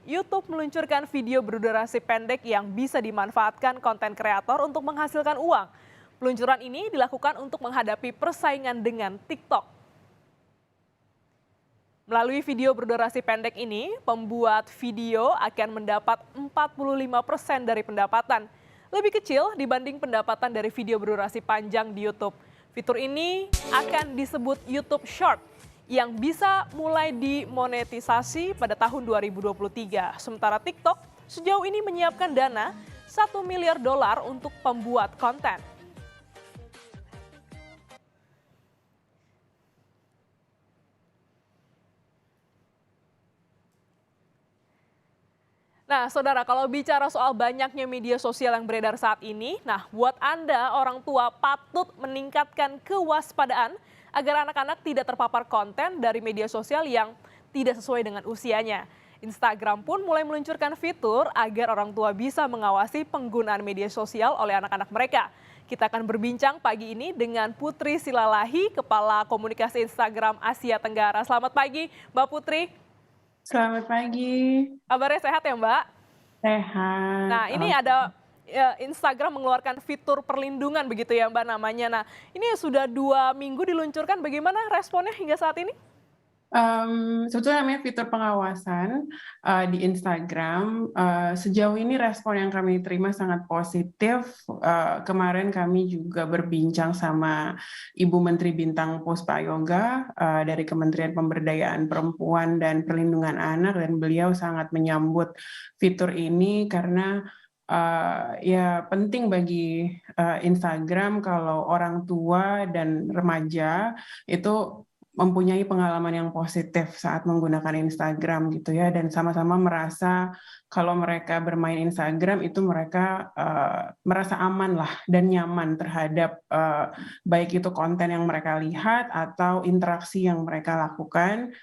YouTube meluncurkan video berdurasi pendek yang bisa dimanfaatkan konten kreator untuk menghasilkan uang. Peluncuran ini dilakukan untuk menghadapi persaingan dengan TikTok. Melalui video berdurasi pendek ini, pembuat video akan mendapat 45% dari pendapatan. Lebih kecil dibanding pendapatan dari video berdurasi panjang di YouTube. Fitur ini akan disebut YouTube Short yang bisa mulai dimonetisasi pada tahun 2023. Sementara TikTok sejauh ini menyiapkan dana 1 miliar dolar untuk pembuat konten. Nah, saudara, kalau bicara soal banyaknya media sosial yang beredar saat ini, nah buat Anda orang tua patut meningkatkan kewaspadaan agar anak-anak tidak terpapar konten dari media sosial yang tidak sesuai dengan usianya. Instagram pun mulai meluncurkan fitur agar orang tua bisa mengawasi penggunaan media sosial oleh anak-anak mereka. Kita akan berbincang pagi ini dengan Putri Silalahi, Kepala Komunikasi Instagram Asia Tenggara. Selamat pagi, Mbak Putri. Selamat pagi. Kabarnya sehat ya, Mbak? Sehat, Nah, ini ada Instagram mengeluarkan fitur perlindungan begitu ya, Mbak, namanya. Nah, ini sudah 2 minggu diluncurkan, bagaimana responnya hingga saat ini? Sebetulnya namanya fitur pengawasan, di Instagram, sejauh ini respon yang kami terima sangat positif. Kemarin kami juga berbincang sama Ibu Menteri Bintang Puspayoga, dari Kementerian Pemberdayaan Perempuan dan Perlindungan Anak, dan beliau sangat menyambut fitur ini karena ya penting bagi Instagram kalau orang tua dan remaja itu mempunyai pengalaman yang positif saat menggunakan Instagram gitu ya, dan sama-sama merasa kalau mereka bermain Instagram itu mereka merasa aman lah dan nyaman terhadap baik itu konten yang mereka lihat atau interaksi yang mereka lakukan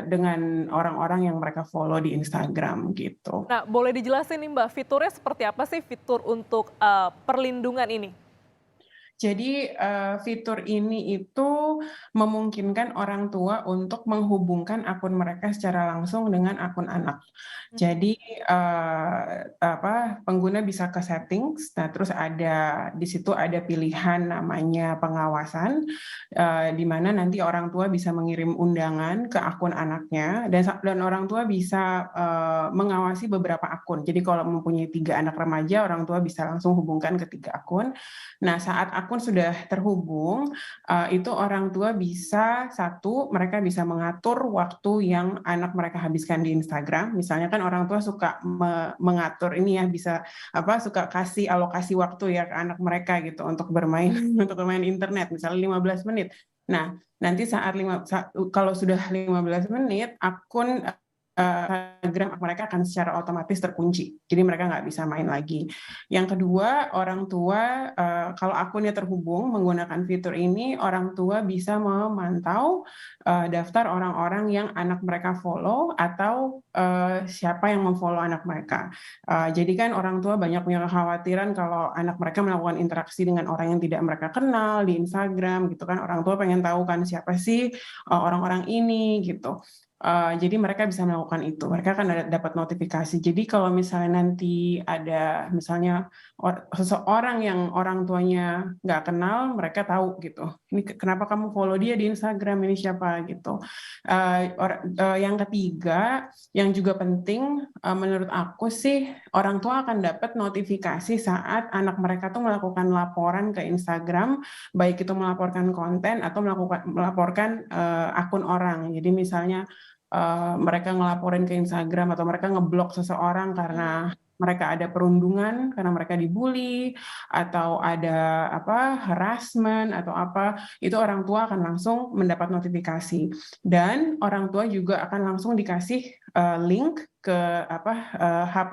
dengan orang-orang yang mereka follow di Instagram gitu. Nah, boleh dijelasin nih, Mbak, fiturnya seperti apa sih fitur untuk perlindungan ini? Jadi, fitur ini itu memungkinkan orang tua untuk menghubungkan akun mereka secara langsung dengan akun anak. Jadi, pengguna bisa ke settings, nah terus di situ ada pilihan namanya pengawasan, di mana nanti orang tua bisa mengirim undangan ke akun anaknya dan orang tua bisa, mengawasi beberapa akun. Jadi kalau mempunyai 3 anak remaja, orang tua bisa langsung hubungkan ke 3 akun. Nah, saat akun sudah terhubung, itu orang tua bisa, satu, mereka bisa mengatur waktu yang anak mereka habiskan di Instagram. Misalnya kan orang tua suka mengatur ini ya, suka kasih alokasi waktu ya ke anak mereka gitu untuk bermain untuk bermain internet, misalnya 15 menit. Nah, nanti kalau sudah 15 menit, akun Instagram mereka akan secara otomatis terkunci, jadi mereka nggak bisa main lagi. Yang kedua, orang tua, kalau akunnya terhubung menggunakan fitur ini, orang tua bisa memantau daftar orang-orang yang anak mereka follow atau siapa yang memfollow anak mereka. Jadi kan orang tua banyak punya kekhawatiran kalau anak mereka melakukan interaksi dengan orang yang tidak mereka kenal di Instagram gitu kan, orang tua pengen tahu kan siapa sih orang-orang ini gitu. Jadi mereka bisa melakukan itu, mereka akan dapat notifikasi. Jadi kalau misalnya nanti ada misalnya seseorang yang orang tuanya nggak kenal, mereka tahu gitu, ini kenapa kamu follow dia di Instagram, ini siapa gitu. Yang ketiga, yang juga penting menurut aku sih, orang tua akan dapat notifikasi saat anak mereka tuh melakukan laporan ke Instagram, baik itu melaporkan konten atau melaporkan akun orang. Jadi misalnya mereka ngelaporin ke Instagram atau mereka ngeblok seseorang karena mereka ada perundungan, karena mereka dibully, atau ada harassment atau apa, itu orang tua akan langsung mendapat notifikasi. Dan orang tua juga akan langsung dikasih link ke hub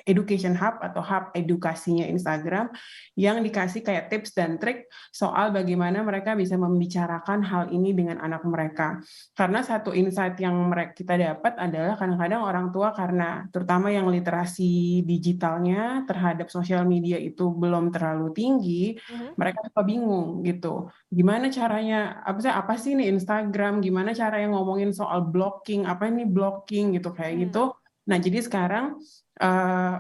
education hub atau hub edukasinya Instagram yang dikasih kayak tips dan trik soal bagaimana mereka bisa membicarakan hal ini dengan anak mereka. Karena satu insight yang kita dapat adalah kadang-kadang orang tua karena terutama yang literasi digitalnya terhadap sosial media itu belum terlalu tinggi, Mhm. mereka suka bingung gitu. Gimana caranya, apa sih ini Instagram, gimana caranya ngomongin soal blocking, apa ini blocking gitu kayak Hmm. gitu. Nah, jadi sekarang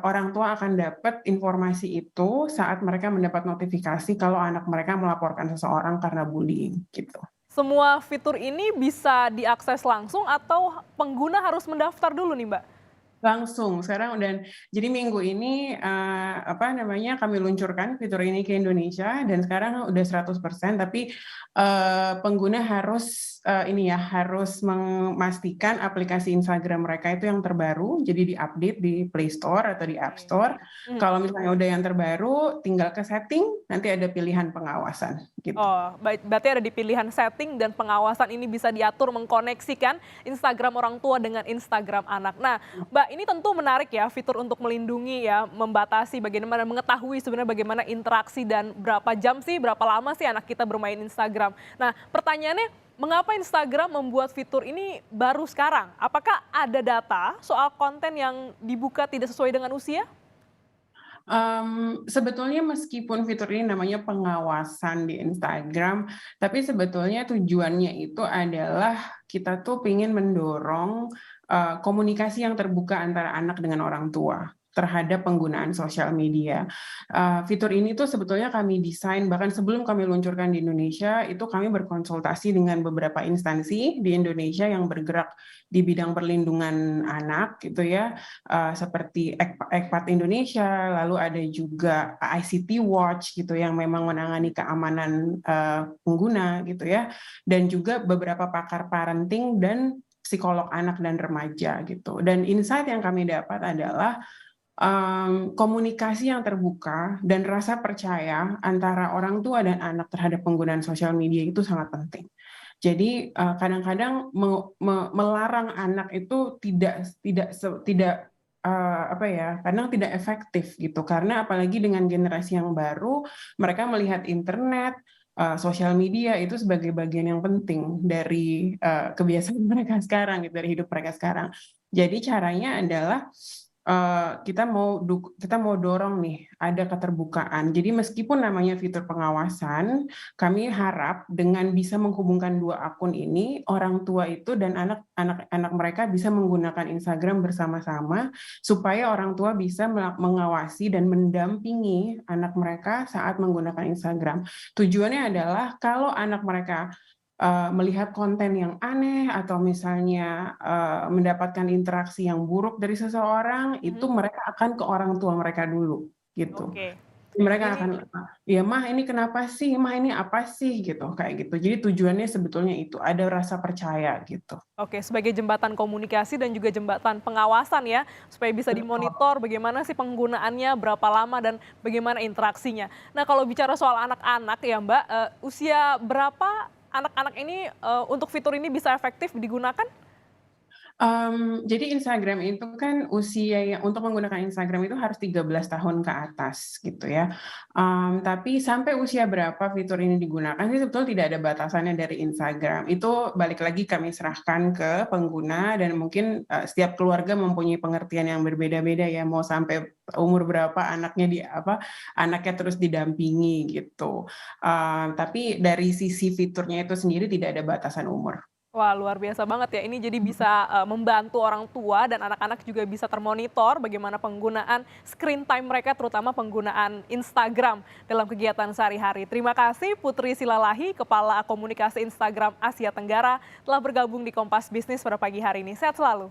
orang tua akan dapat informasi itu saat mereka mendapat notifikasi kalau anak mereka melaporkan seseorang karena bullying gitu. Semua fitur ini bisa diakses langsung atau pengguna harus mendaftar dulu nih, Mbak? Langsung sekarang dan jadi minggu ini, kami luncurkan fitur ini ke Indonesia dan sekarang udah 100% tapi, pengguna harus, harus memastikan aplikasi Instagram mereka itu yang terbaru, jadi di-update di Play Store atau di App Oke. Store. Mhm. Kalau misalnya udah yang terbaru, tinggal ke setting, nanti ada pilihan pengawasan, gitu. Oh, berarti ada di pilihan setting dan pengawasan ini bisa diatur mengkoneksikan Instagram orang tua dengan Instagram anak. Nah, Mbak, ini tentu menarik ya fitur untuk melindungi ya, membatasi bagaimana mengetahui sebenarnya bagaimana interaksi dan berapa jam sih, berapa lama sih anak kita bermain Instagram. Nah, pertanyaannya mengapa Instagram membuat fitur ini baru sekarang? Apakah ada data soal konten yang dibuka tidak sesuai dengan usia? Sebetulnya meskipun fitur ini namanya pengawasan di Instagram, tapi sebetulnya tujuannya itu adalah kita tuh pengen mendorong, komunikasi yang terbuka antara anak dengan orang tua terhadap penggunaan sosial media. Fitur ini tuh sebetulnya kami desain bahkan sebelum kami luncurkan di Indonesia, itu kami berkonsultasi dengan beberapa instansi di Indonesia yang bergerak di bidang perlindungan anak gitu ya, seperti Ekpat Indonesia, lalu ada juga ICT Watch gitu yang memang menangani keamanan pengguna gitu ya, dan juga beberapa pakar parenting dan psikolog anak dan remaja gitu. Dan insight yang kami dapat adalah komunikasi yang terbuka dan rasa percaya antara orang tua dan anak terhadap penggunaan sosial media itu sangat penting. Jadi kadang-kadang melarang anak itu kadang tidak efektif gitu karena apalagi dengan generasi yang baru mereka melihat internet, sosial media itu sebagai bagian yang penting dari kebiasaan mereka sekarang gitu, dari hidup mereka sekarang. Jadi caranya adalah kita mau dorong nih ada keterbukaan. Jadi meskipun namanya fitur pengawasan, kami harap dengan bisa menghubungkan 2 akun ini, orang tua itu dan anak mereka bisa menggunakan Instagram bersama-sama, supaya orang tua bisa mengawasi dan mendampingi anak mereka saat menggunakan Instagram. Tujuannya adalah kalau anak mereka melihat konten yang aneh atau misalnya mendapatkan interaksi yang buruk dari seseorang, itu Mhm. mereka akan ke orang tua mereka dulu, gitu. Oke. Mereka Jadi akan, "Ya Mah ini kenapa sih? Mah ini apa sih?" Gitu, kayak gitu. Jadi tujuannya sebetulnya itu, ada rasa percaya gitu. Oke, sebagai jembatan komunikasi dan juga jembatan pengawasan ya, supaya bisa Betul. dimonitor bagaimana sih penggunaannya, berapa lama, dan bagaimana interaksinya. Nah, kalau bicara soal anak-anak ya Mbak, usia berapa anak-anak ini untuk fitur ini bisa efektif digunakan? Jadi Instagram itu kan usia yang untuk menggunakan Instagram itu harus 13 tahun ke atas gitu ya. Tapi sampai usia berapa fitur ini digunakan sih sebetulnya tidak ada batasannya dari Instagram. Itu balik lagi kami serahkan ke pengguna dan mungkin, setiap keluarga mempunyai pengertian yang berbeda-beda ya, mau sampai umur berapa anaknya terus didampingi gitu. Tapi dari sisi fiturnya itu sendiri tidak ada batasan umur. Wah, luar biasa banget ya. Ini jadi bisa membantu orang tua dan anak-anak juga bisa termonitor bagaimana penggunaan screen time mereka, terutama penggunaan Instagram dalam kegiatan sehari-hari. Terima kasih Putri Silalahi, Kepala Komunikasi Instagram Asia Tenggara, telah bergabung di Kompas Bisnis pada pagi hari ini. Sehat selalu.